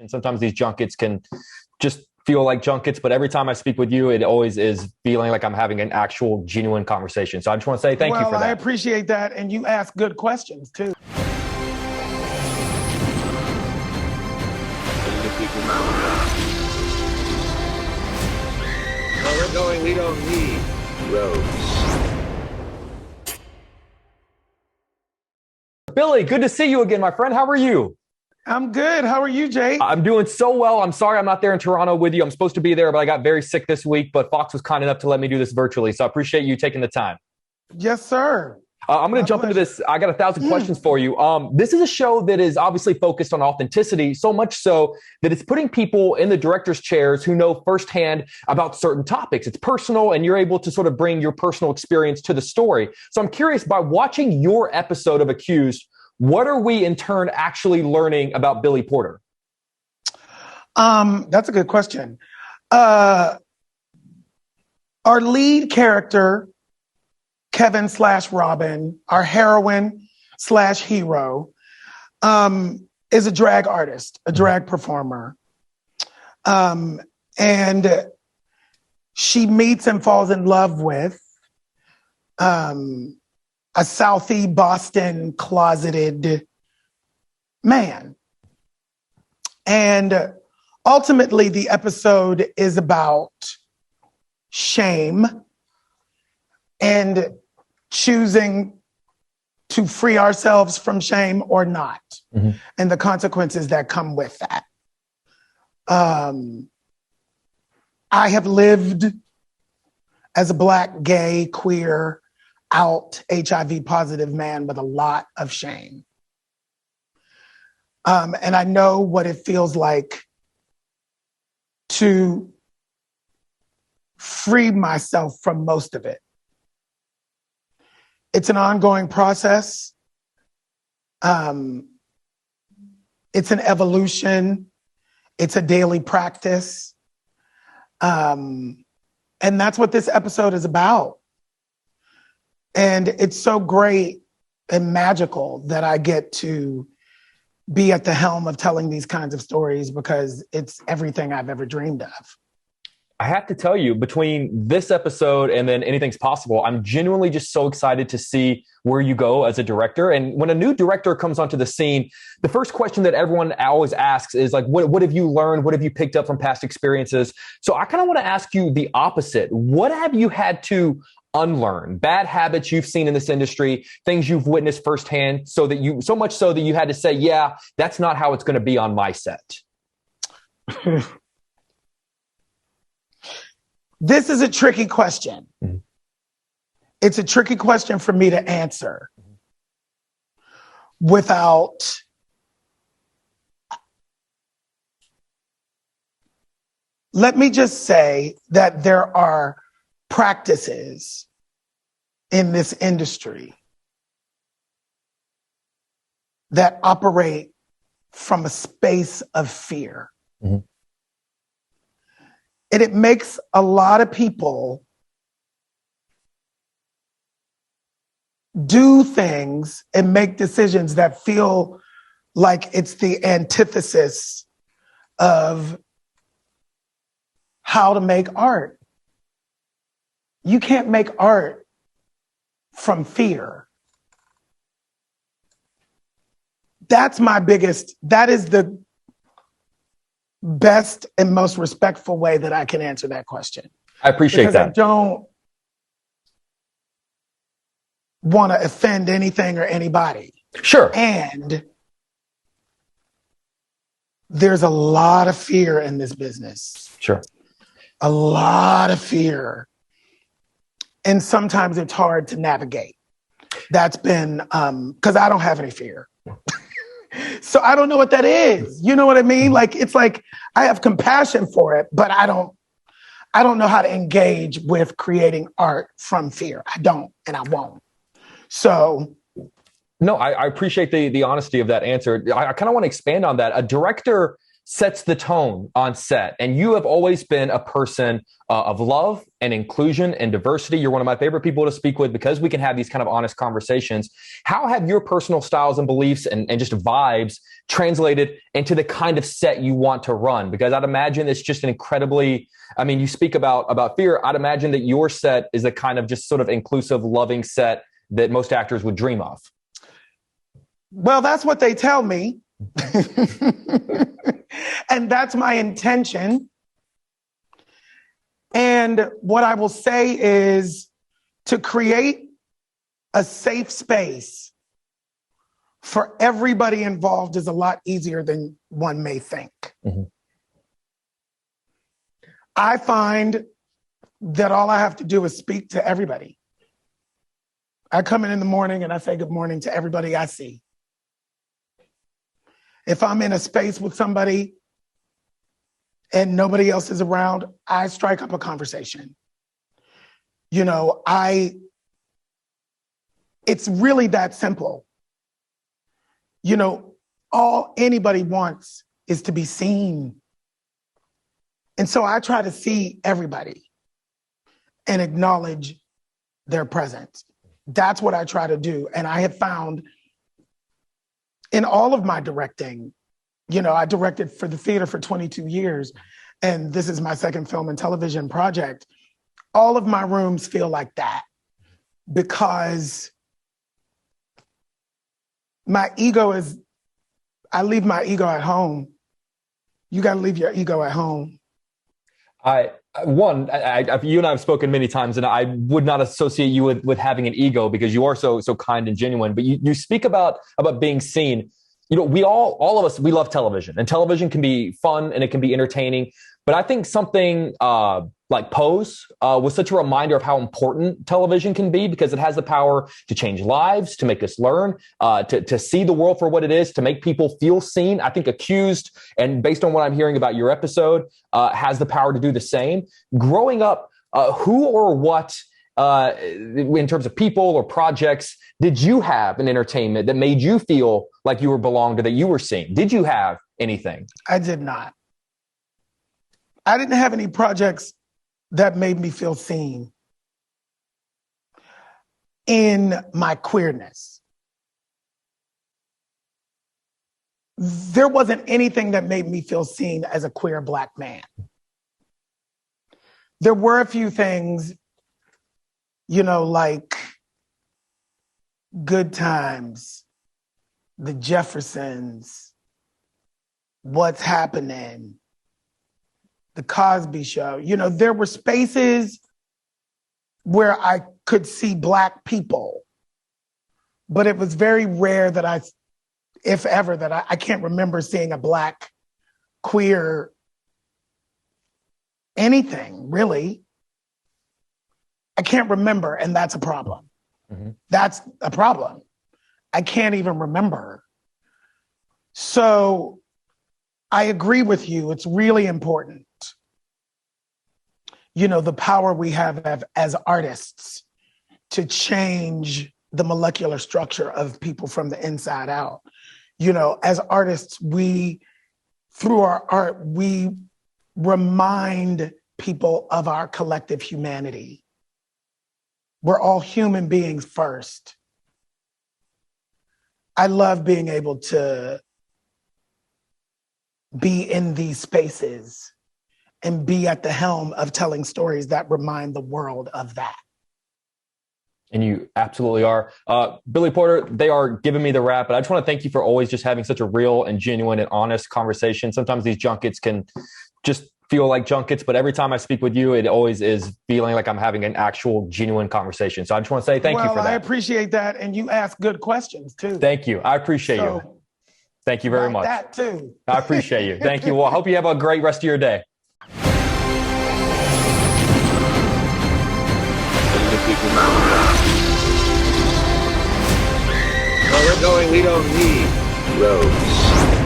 And sometimes these junkets can just feel like junkets, but every time I speak with you, it always is feeling like I'm having an actual genuine conversation. So I just want to say thank you for that. Well, I appreciate that. And you ask good questions too. Where we're going, we don't need roads. Billy, good to see you again, my friend. How are you? I'm good. How are you, Jay? I'm doing so well. I'm sorry I'm not there in Toronto with you. I'm supposed to be there, but I got very sick this week. But Fox was kind enough to let me do this virtually. So I appreciate you taking the time. Yes, sir. I'm going to jump into this. I got 1,000 questions for you. This is a show that is obviously focused on authenticity, so much so that it's putting people in the director's chairs who know firsthand about certain topics. It's personal, and you're able to sort of bring your personal experience to the story. So I'm curious, by watching your episode of Accused, what are we in turn actually learning about Billy Porter? That's a good question. Our lead character, Kevin/Robin, our heroine / hero, is a drag artist, a drag performer. And she meets and falls in love with a Southie Boston closeted man. And ultimately, the episode is about shame and choosing to free ourselves from shame or not, and the consequences that come with that. I have lived as a Black, gay, queer, out, HIV positive man with a lot of shame. And I know what it feels like to free myself from most of it. It's an ongoing process. It's an evolution. It's a daily practice. And that's what this episode is about. And it's so great and magical that I get to be at the helm of telling these kinds of stories, because it's everything I've ever dreamed of. I have to tell you, between this episode and then Anything's Possible, I'm genuinely just so excited to see where you go as a director. And when a new director comes onto the scene, the first question that everyone always asks is like, what have you learned? What have you picked up from past experiences? So I kind of want to ask you the opposite. What have you had to unlearn? Bad habits you've seen in this industry, things you've witnessed firsthand, so much so that you had to say, yeah, that's not how it's going to be on my set. This is a tricky question. It's a tricky question for me to answer without let me just say that there are practices in this industry that operate from a space of fear. And it makes a lot of people do things and make decisions that feel like it's the antithesis of how to make art. You can't make art from fear. That is the best and most respectful way that I can answer that question. I appreciate that. I don't want to offend anything or anybody. Sure. And there's a lot of fear in this business. Sure. A lot of fear. And sometimes it's hard to navigate. That's been, because I don't have any fear. So I don't know what that is. You know what I mean? Like, it's like I have compassion for it, but I don't know how to engage with creating art from fear. I don't, and I won't. So. No, I appreciate the honesty of that answer. I kind of want to expand on that. A director sets the tone on set. And you have always been a person of love and inclusion and diversity. You're one of my favorite people to speak with because we can have these kind of honest conversations. How have your personal styles and beliefs and just vibes translated into the kind of set you want to run? Because I'd imagine it's just an incredibly, I mean, you speak about fear. I'd imagine that your set is the kind of just sort of inclusive, loving set that most actors would dream of. Well, that's what they tell me. And that's my intention. And what I will say is to create a safe space for everybody involved is a lot easier than one may think. Mm-hmm. I find that all I have to do is speak to everybody. I come in the morning and I say good morning to everybody I see. If I'm in a space with somebody and nobody else is around, I strike up a conversation. You know, it's really that simple. You know, all anybody wants is to be seen. And so I try to see everybody and acknowledge their presence. That's what I try to do. And I have found in all of my directing, you know, I directed for the theater for 22 years, and this is my second film and television project. All of my rooms feel like that because my ego is, I leave my ego at home. You got to leave your ego at home. You and I have spoken many times, and I would not associate you with having an ego because you are so kind and genuine. But you speak about being seen. You know, we all of us, we love television, and television can be fun and it can be entertaining. But I think something like Pose was such a reminder of how important television can be because it has the power to change lives, to make us learn, to see the world for what it is, to make people feel seen. I think Accused, and based on what I'm hearing about your episode, has the power to do the same. Growing up, who or what, in terms of people or projects, did you have in entertainment that made you feel like you were belonged or that you were seen? Did you have anything? I did not. I didn't have any projects that made me feel seen in my queerness. There wasn't anything that made me feel seen as a queer Black man. There were a few things, you know, like Good Times, The Jeffersons, What's Happening, The Cosby Show. You know, there were spaces where I could see Black people, but it was very rare that if ever, that I can't remember seeing a Black queer anything, really. I can't remember, and that's a problem. Mm-hmm. That's a problem. I can't even remember. So I agree with you. It's really important. You know, the power we have as artists to change the molecular structure of people from the inside out. You know, as artists, through our art, we remind people of our collective humanity. We're all human beings first. I love being able to be in these spaces and be at the helm of telling stories that remind the world of that. And you absolutely are. Billy Porter, they are giving me the rap, but I just want to thank you for always just having such a real and genuine and honest conversation. Sometimes these junkets can just feel like junkets, but every time I speak with you, it always is feeling like I'm having an actual genuine conversation. So I just want to say thank you for that. I appreciate that. And you ask good questions too. Thank you. I appreciate you. Thank you very much. That too. I appreciate you. Thank you. Well, I hope you have a great rest of your day. Where we're going, we don't need roads.